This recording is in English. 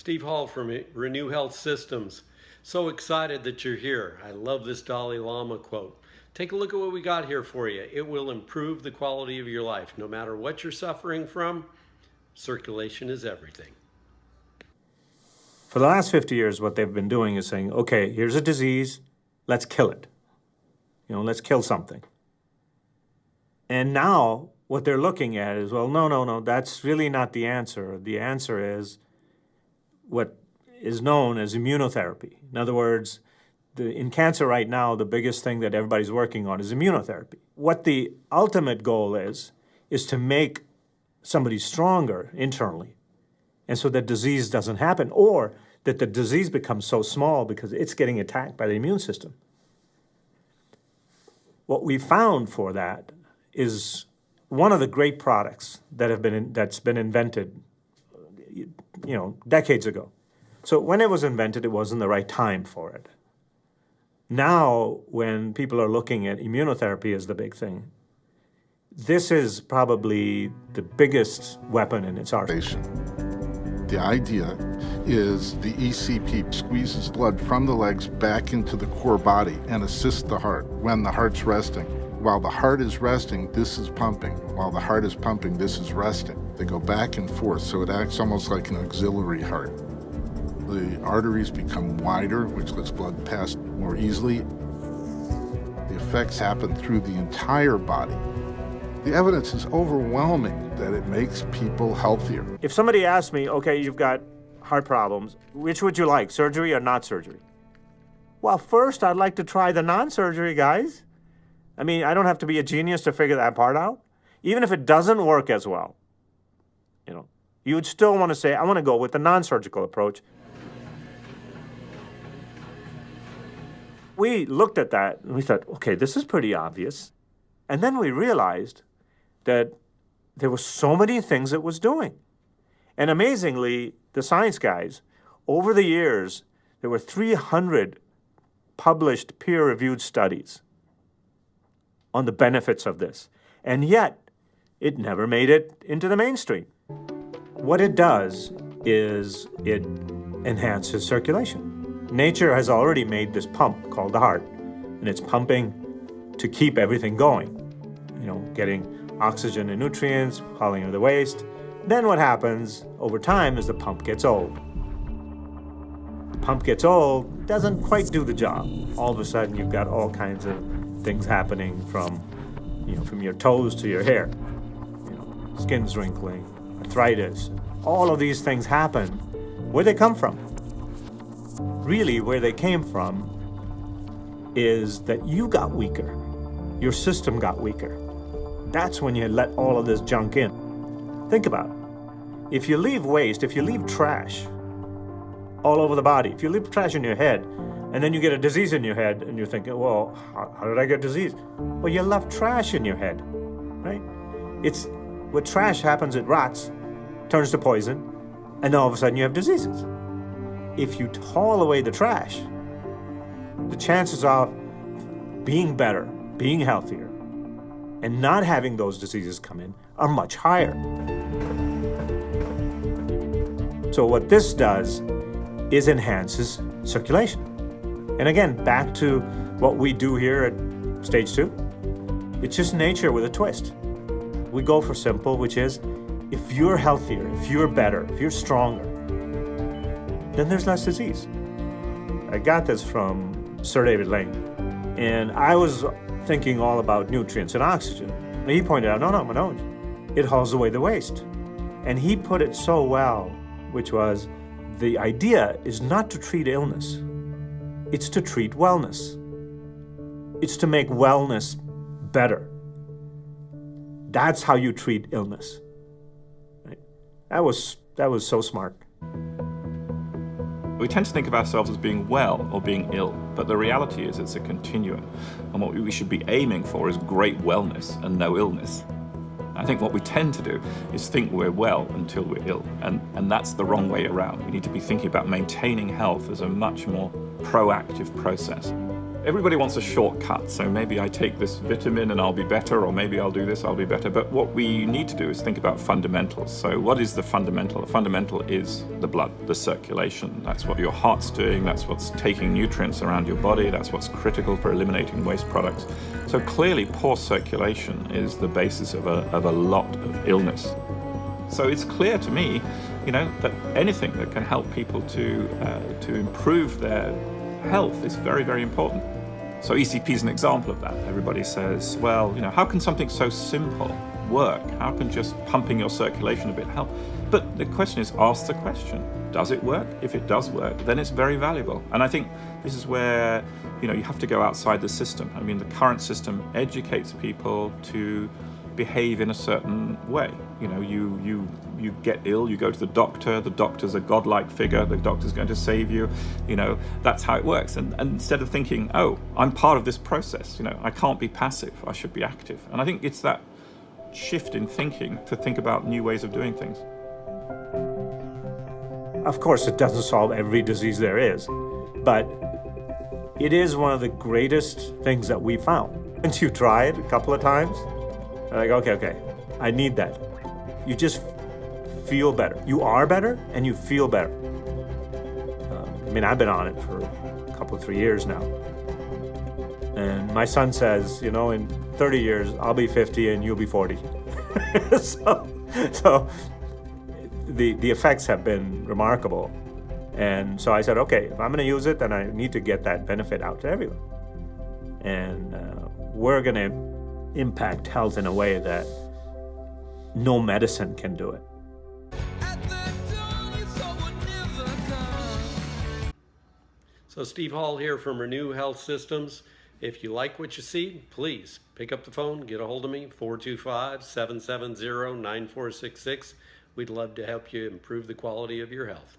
Steve Hall from Renew Health Systems. So excited that you're here. I love this Dalai Lama quote. Take a look at what we got here for you. It will improve the quality of your life. No matter what you're suffering from, circulation is everything. For the last 50 years, what they've been doing is saying, okay, here's a disease, let's kill it. Let's kill something. And now what they're looking at is, well, no, that's really not the answer. The answer is what is known as immunotherapy. In other words, in cancer right now, the biggest thing that everybody's working on is immunotherapy. What the ultimate goal is to make somebody stronger internally, and so that disease doesn't happen, or that the disease becomes so small because it's getting attacked by the immune system. What we found for that is one of the great products that's been invented, decades ago. So when it was invented, it wasn't the right time for it. Now, when people are looking at immunotherapy as the big thing, this is probably the biggest weapon in its arsenal. The idea is the ECP squeezes blood from the legs back into the core body and assists the heart when the heart's resting. While the heart is resting, this is pumping. While the heart is pumping, this is resting. They go back and forth, so it acts almost like an auxiliary heart. The arteries become wider, which lets blood pass more easily. The effects happen through the entire body. The evidence is overwhelming that it makes people healthier. If somebody asks me, okay, you've got heart problems, which would you like, surgery or not surgery? Well, first, I'd like to try the non-surgery, guys. I mean, I don't have to be a genius to figure that part out. Even if it doesn't work as well, you would still want to say, I want to go with the non-surgical approach. We looked at that and we thought, okay, this is pretty obvious. And then we realized that there were so many things it was doing. And amazingly, the science guys, over the years, there were 300 published peer-reviewed studies on the benefits of this. And yet, it never made it into the mainstream. What it does is it enhances circulation. Nature has already made this pump called the heart, and it's pumping to keep everything going. Getting oxygen and nutrients, hauling of the waste. Then what happens over time is the pump gets old. The pump gets old, doesn't quite do the job. All of a sudden, you've got all kinds of things happening from your toes to your hair. Skin's wrinkling, arthritis. All of these things happen. Where they come from? Really, where they came from is that you got weaker. Your system got weaker. That's when you let all of this junk in. Think about it. If you leave waste, if you leave trash all over the body, if you leave trash in your head, and then you get a disease in your head, and you're thinking, well, how did I get disease? Well, you left trash in your head, right? With trash happens, it rots, turns to poison, and then all of a sudden you have diseases. If you haul away the trash, the chances of being better, being healthier, and not having those diseases come in are much higher. So what this does is enhances circulation. And again, back to what we do here at Stage 2. It's just nature with a twist. We go for simple, which is, if you're healthier, if you're better, if you're stronger, then there's less disease. I got this from Sir David Lane. And I was thinking all about nutrients and oxygen. And he pointed out, no, it hauls away the waste. And he put it so well, which was, the idea is not to treat illness. It's to treat wellness. It's to make wellness better. That's how you treat illness. Right? That was so smart. We tend to think of ourselves as being well or being ill, but the reality is it's a continuum. And what we should be aiming for is great wellness and no illness. I think what we tend to do is think we're well until we're ill, and that's the wrong way around. We need to be thinking about maintaining health as a much more proactive process. Everybody wants a shortcut, so maybe I take this vitamin and I'll be better, or maybe I'll do this, I'll be better. But what we need to do is think about fundamentals. So what is the fundamental? The fundamental is the blood, the circulation. That's what your heart's doing, that's what's taking nutrients around your body, that's what's critical for eliminating waste products. So clearly poor circulation is the basis of a lot of illness. So it's clear to me, that anything that can help people to improve their health is very, very important. So ECP is an example of that. Everybody says, well, how can something so simple work? How can just pumping your circulation a bit help? But the question is, ask the question, does it work? If it does work, then it's very valuable. And I think this is where, you have to go outside the system. I mean, the current system educates people to behave in a certain way. You get ill, you go to the doctor's a godlike figure, the doctor's going to save you, that's how it works. And instead of thinking, oh, I'm part of this process, I can't be passive, I should be active. And I think it's that shift in thinking to think about new ways of doing things. Of course, it doesn't solve every disease there is, but it is one of the greatest things that we found. Once you try it a couple of times, like, okay, I need that. You just feel better. You are better and you feel better. I've been on it for a couple, 3 years now. And my son says, in 30 years, I'll be 50 and you'll be 40. so the effects have been remarkable. And so I said, okay, if I'm going to use it, then I need to get that benefit out to everyone. And we're going to impact health in a way that no medicine can do it. So Steve Hall here from Renew Health Systems. If you like what you see, please pick up the phone, get a hold of me, 425-770-9466. We'd love to help you improve the quality of your health.